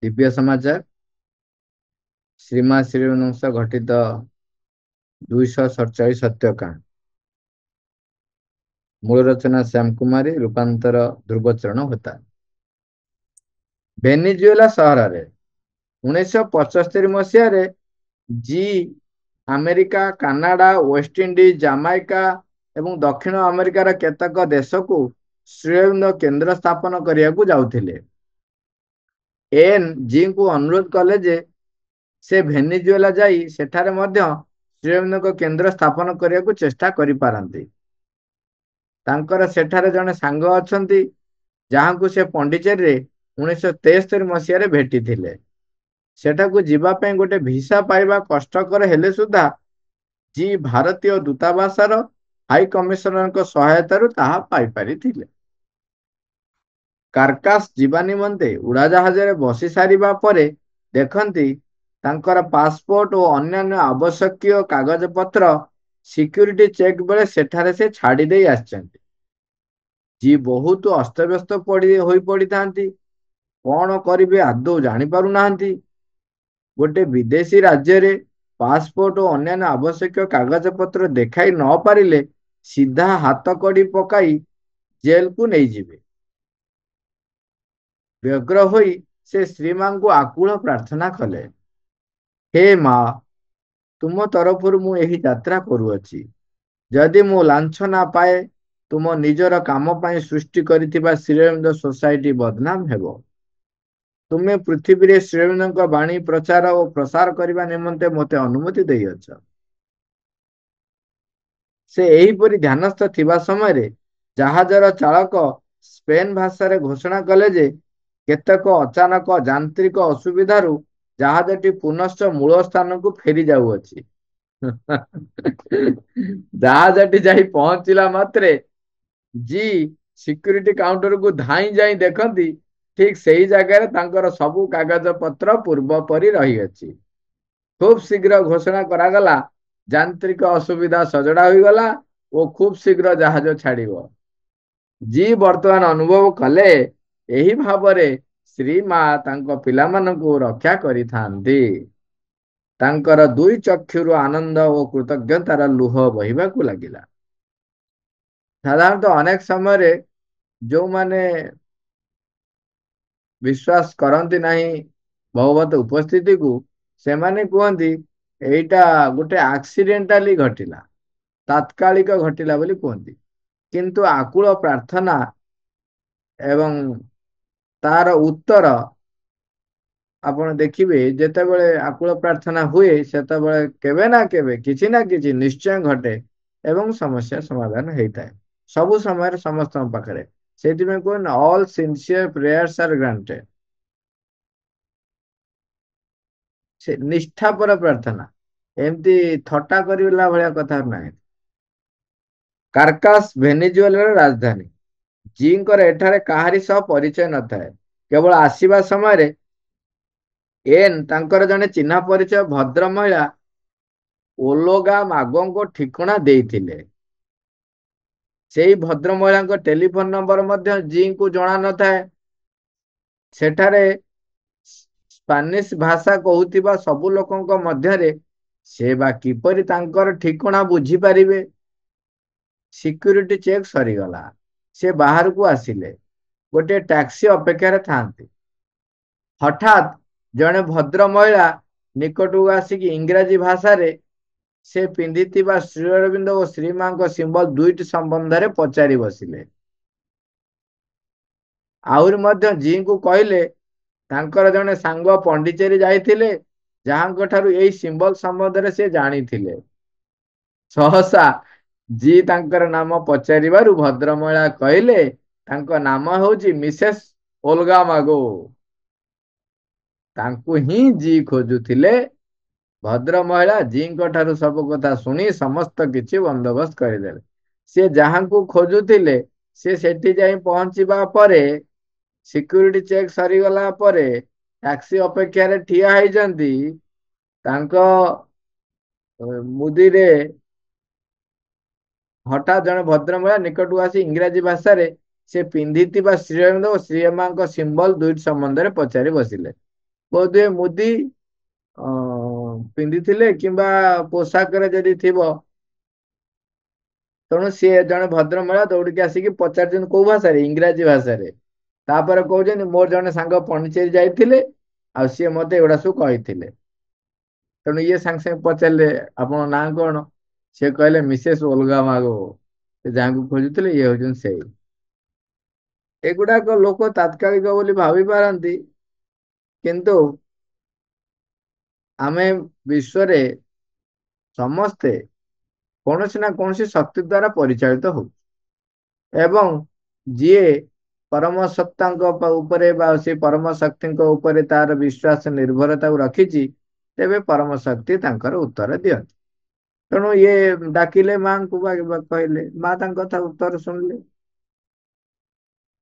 ଦିବ୍ୟ ସମାଚାର ଶ୍ରୀମା ଶ୍ରୀମନସ ଘଟିତ 247 ସତ୍ୟକାଣ୍ଡ। ମୂଳ ରଚନା ଶ୍ୟାମ କୁମାରୀ, ରୂପାନ୍ତର ଧ୍ରୁବଚରଣ ହୋତା। ଭେନିଜୁଏଲା ସହରରେ 1975 ମସିହାରେ G America, Canada, West Indies, Jamaica ଏବଂ ଦକ୍ଷିଣ ଆମେରିକାର କେତେକ ଦେଶକୁ ଶ୍ରୀଅରବିନ୍ଦ କେନ୍ଦ୍ର ସ୍ଥାପନ କରିବାକୁ ଯାଉଥିଲେ। ଏନ୍ ଜିଙ୍କୁ ଅନୁରୋଧ କଲେ ଯେ ସେ ଭେନିଜୁଏଲା ଯାଇ ସେଠାରେ ମଧ୍ୟ ଶ୍ରୀଅରବିନ୍ଦଙ୍କ କେନ୍ଦ୍ର ସ୍ଥାପନ କରିବାକୁ ଚେଷ୍ଟା କରିପାରନ୍ତି। ତାଙ୍କର ସେଠାରେ ଜଣେ ସାଙ୍ଗ ଅଛନ୍ତି ଯାହାଙ୍କୁ ସେ ପଣ୍ଡିଚେରୀରେ 1973 ମସିହାରେ ଭେଟିଥିଲେ। ସେଠାକୁ ଯିବା ପାଇଁ ଗୋଟେ ଭିସା ପାଇବା କଷ୍ଟକର ହେଲେ ସୁଦ୍ଧା ଜି ଭାରତୀୟ ଦୂତାବାସର ହାଇ କମିଶନରଙ୍କ ସହାୟତାରୁ ତାହା ପାଇପାରିଥିଲେ। କାରକାସ ଯିବା ନିମନ୍ତେ ଉଡାଜାହାଜରେ ବସି ସାରିବା ପରେ ଦେଖନ୍ତି ତାଙ୍କର ପାସପୋର୍ଟ ଓ ଅନ୍ୟାନ୍ୟ ଆବଶ୍ୟକୀୟ କାଗଜପତ୍ର ସିକ୍ୟୁରିଟି ଚେକ୍ ବେଳେ ସେଠାରେ ସେ ଛାଡ଼ି ଦେଇ ଆସିଛନ୍ତି। ଜି ବହୁତ ଅସ୍ତବ୍ୟସ୍ତ ହୋଇ ପଡିଥାନ୍ତି। କଣ କରିବେ ଆଦୌ ଜାଣିପାରୁନାହାନ୍ତି। ଗୋଟେ ବିଦେଶୀ ରାଜ୍ୟରେ ପାସପୋର୍ଟ ଓ ଅନ୍ୟାନ୍ୟ ଆବଶ୍ୟକୀୟ କାଗଜପତ୍ର ଦେଖାଇ ନ ପାରିଲେ ସିଧା ହାତ କଡ଼ି ପକାଇ ଜେଲକୁ ନେଇଯିବେ। ବ୍ୟଗ୍ର ହୋଇ ସେ ଶ୍ରୀମାଙ୍କୁ ଆକୁଳ ପ୍ରାର୍ଥନା କଲେ, ହେ ମା, ତୁମ ତରଫରୁ ମୁଁ ଏହି ଯାତ୍ରା କରୁଅଛି। ଯଦି ମୁଁ ଲାଞ୍ଛନା ପାଏ, ତୁମ ନିଜର କାମ ପାଇଁ ସୃଷ୍ଟି କରିଥିବା ଶ୍ରୀଅରବିନ୍ଦ ସୋସାଇଟି ବଦନାମ ହେବ। ତୁମେ ପୃଥିବୀରେ ଶ୍ରୀଅରବିନ୍ଦଙ୍କ ବାଣୀ ପ୍ରଚାର ଓ ପ୍ରସାର କରିବା ନିମନ୍ତେ ମୋତେ ଅନୁମତି ଦେଇଅଛ। ସେ ଏହିପରି ଧ୍ୟାନସ୍ଥ ଥିବା ସମୟରେ ଜାହାଜର ଚାଳକ ସ୍ପେନ ଭାଷାରେ ଘୋଷଣା କଲେ ଯେ କେତେକ ଅଚାନକ ଯାନ୍ତ୍ରିକ ଅସୁବିଧାରୁ ଜାହାଜଟି ପୁନଶ୍ଚ ମୂଳ ସ୍ଥାନକୁ ଫେରି ଯାଉଅଛି। ଜାହାଜଟି ଯାଇ ପହଞ୍ଚିଲା ମାତ୍ରେ ଜି ସିକ୍ୟୁରିଟି କାଉଣ୍ଟରକୁ ଧାଇଁ ଯାଇ ଦେଖନ୍ତି ଠିକ ସେଇ ଜାଗାରେ ତାଙ୍କର ସବୁ କାଗଜ ପତ୍ର ପୂର୍ବ ପରି ରହିଅଛି। ଖୁବ ଶୀଘ୍ର ଘୋଷଣା କରାଗଲା ଯାନ୍ତ୍ରିକ ଅସୁବିଧା ସଜଡା ହୋଇଗଲା ଓ ଖୁବ ଶୀଘ୍ର ଜାହାଜ ଛାଡିବ। ଜି ବର୍ତ୍ତମାନ ଅନୁଭବ କଲେ ଏହି ଭାବରେ ଶ୍ରୀମା ତାଙ୍କ ପିଲାମାନଙ୍କୁ ରକ୍ଷା କରିଥାନ୍ତି। ତାଙ୍କର ଦୁଇ ଚକ୍ଷୁରୁ ଆନନ୍ଦ ଓ କୃତଜ୍ଞତାର ଲୁହ ବହିବାକୁ ଲାଗିଲା। ସାଧାରଣତଃ ଅନେକ ସମୟରେ ଯେଉଁମାନେ ବିଶ୍ୱାସ କରନ୍ତି ନାହିଁ ଭଗବତ ଉପସ୍ଥିତିକୁ, ସେମାନେ କୁହନ୍ତି ଏଇଟା ଗୋଟେ ଆକ୍ସିଡେଣ୍ଟାଲି ଘଟିଲା, ତାତ୍କାଳିକ ଘଟିଲା ବୋଲି କୁହନ୍ତି। କିନ୍ତୁ ଆକୁଳ ପ୍ରାର୍ଥନା ଏବଂ ତାର ଉତ୍ତର ଆପଣ ଦେଖିବେ, ଯେତେବେଳେ ଆକୁଳ ପ୍ରାର୍ଥନା ହୁଏ ସେତେବେଳେ କେବେ ନା କେବେ କିଛି ନା କିଛି ନିଶ୍ଚୟ ଘଟେ ଏବଂ ସମସ୍ୟା ସମାଧାନ ହେଇଥାଏ। ସବୁ ସମୟରେ ସମସ୍ତଙ୍କ ପାଖରେ। ସେଇଥିପାଇଁ କୁହନ୍ତି ଅଲ୍ ସିନସିୟର ପ୍ରେୟାର୍ସ ଆର୍ ଗ୍ରାଣ୍ଟେଡ୍। ସେ ନିଷ୍ଠାପର ପ୍ରାର୍ଥନା, ଏମିତି ଥଟ୍ଟା କରିଲା ଭଳିଆ କଥା ନାହିଁ। କାରକାସ ଭେନିଜୁଏଲାର ରାଜଧାନୀ। ଜିଙ୍କର ଏଠାରେ କାହାରି ସହ ପରିଚୟ ନଥାଏ। କେବଳ ଆସିବା ସମୟରେ ଏନ୍ ତାଙ୍କର ଜଣେ ଚିହ୍ନା ପରିଚୟ ଭଦ୍ର ମହିଳା ଓଲୋଗା ମାଗୋଙ୍କ ଠିକଣା ଦେଇଥିଲେ। ସେଇ ଭଦ୍ର ମହିଳାଙ୍କ ଟେଲିଫୋନ ନମ୍ବର ମଧ୍ୟ ଜିଙ୍କୁ ଜଣା ନଥାଏ। ସେଠାରେ ସ୍ପାନିଶ ଭାଷା କହୁଥିବା ସବୁ ଲୋକଙ୍କ ମଧ୍ୟରେ ସେ ବା କିପରି ତାଙ୍କର ଠିକଣା ବୁଝିପାରିବେ। ସିକ୍ୟୁରିଟି ଚେକ୍ ସରିଗଲା। ସେ ବାହାରକୁ ଆସିଲେ। ଗୋଟିଏ ଟ୍ୟାକ୍ସି ଅପେକ୍ଷାରେ ଥାନ୍ତି। ହଠାତ୍ ଜଣେ ଭଦ୍ର ମହିଳା ନିକଟକୁ ଆସିକି ଇଂରାଜୀ ଭାଷାରେ ସେ ପିନ୍ଧିଥିବା ଶ୍ରୀଅରବିନ୍ଦ ଓ ଶ୍ରୀମାଙ୍କ ସିମ୍ବଲ ଦୁଇଟି ସମ୍ବନ୍ଧରେ ପଚାରି ବସିଲେ। ଆହୁରି ମଧ୍ୟ ଜିଙ୍କୁ କହିଲେ ତାଙ୍କର ଜଣେ ସାଙ୍ଗ ପଣ୍ଡିଚେରୀ ଯାଇଥିଲେ, ଯାହାଙ୍କ ଠାରୁ ଏଇ ସିମ୍ବଲ ସମ୍ବନ୍ଧରେ ସେ ଜାଣିଥିଲେ। ସହସା ଜି ତାଙ୍କର ନାମ ପଚାରିବାରୁ ଭଦ୍ରମହିଳା କହିଲେ ତାଙ୍କ ନାମ ହେଉଛି ମିସେସ୍ ଓଲଗା ମାଗୋ। ତାଙ୍କୁ ହିଁ ଜି ଖୋଜୁଥିଲେ। ଭଦ୍ର ମହିଳା ଜିଙ୍କ ଠାରୁ ସବୁ କଥା ଶୁଣି ସମସ୍ତ କିଛି ବନ୍ଦୋବସ୍ତ କରିଦେଲେ। ସେ ଯାହାଙ୍କୁ ଖୋଜୁଥିଲେ ସେ ସେଠି ଯାଇ ପହଞ୍ଚିବା ପରେ, ସିକ୍ୟୁରିଟି ଚେକ୍ ସରିଗଲା ପରେ ଟ୍ୟାକ୍ସି ଅପେକ୍ଷାରେ ଠିଆ ହେଇଛନ୍ତି। ତାଙ୍କ ମୁଦିରେ ହଠାତ୍ ଜଣେ ଭଦ୍ର ମହିଳା ନିକଟକୁ ଆସି ଇଂରାଜୀ ଭାଷାରେ ସେ ପିନ୍ଧିଥିବା ଶ୍ରୀଅରବିନ୍ଦ ଓ ଶ୍ରୀମାଙ୍କ ସିମ୍ବଲ ଦୁଇଟି ସମ୍ବନ୍ଧରେ ପଚାରି ବସିଲେ। ବୋଧହୁଏ ମୁଦି ପିନ୍ଧିଥିଲେ କିମ୍ବା ପୋଷାକରେ ଯଦି ଥିବ, ତେଣୁ ସିଏ ଜଣେ ଭଦ୍ର ମହିଳା ଦୌଡ଼ିକି ଆସିକି ପଚାରିଛନ୍ତି କୋଉ ଭାଷାରେ? ଇଂରାଜୀ ଭାଷାରେ। ତାପରେ କହୁଛନ୍ତି ମୋର ଜଣେ ସାଙ୍ଗ ପଣ୍ଡିଚେରୀ ଯାଇଥିଲେ, ଆଉ ସିଏ ମତେ ଏଗୁଡା ସବୁ କହିଥିଲେ। ତେଣୁ ଇଏ ସାଙ୍ଗେ ସାଙ୍ଗେ ପଚାରିଲେ ଆପଣଙ୍କ ନାଁ କଣ? ସିଏ କହିଲେ ମିସେସ୍ ଓଲଗା ମାଗୋ। ସେ ଯାହାକୁ ଖୋଜୁଥିଲେ ଇଏ ହଉଛନ୍ତି ସେଇ। ଏଗୁଡାକ ଲୋକ ତାତ୍କାଳିକ ବୋଲି ଭାବି ପାରନ୍ତି, କିନ୍ତୁ ଆମେ ବିଶ୍ୱରେ ସମସ୍ତେ କୌଣସି ନା କୌଣସି ଶକ୍ତି ଦ୍ଵାରା ପରିଚାଳିତ ହଉ, ଏବଂ ଯିଏ ପରମ ସତ୍ତାଙ୍କ ଉପରେ ବା ସେ ପରମ ଶକ୍ତିଙ୍କ ଉପରେ ତାର ବିଶ୍ୱାସ ନିର୍ଭରତାକୁ ରଖିଛି, ତେବେ ପରମ ଶକ୍ତି ତାଙ୍କର ଉତ୍ତର ଦିଅନ୍ତି। ତେଣୁ ଇଏ ଡାକିଲେ ମାଙ୍କୁ, କହିଲେ, ମା ତାଙ୍କ କଥା ଉତ୍ତର ଶୁଣିଲେ।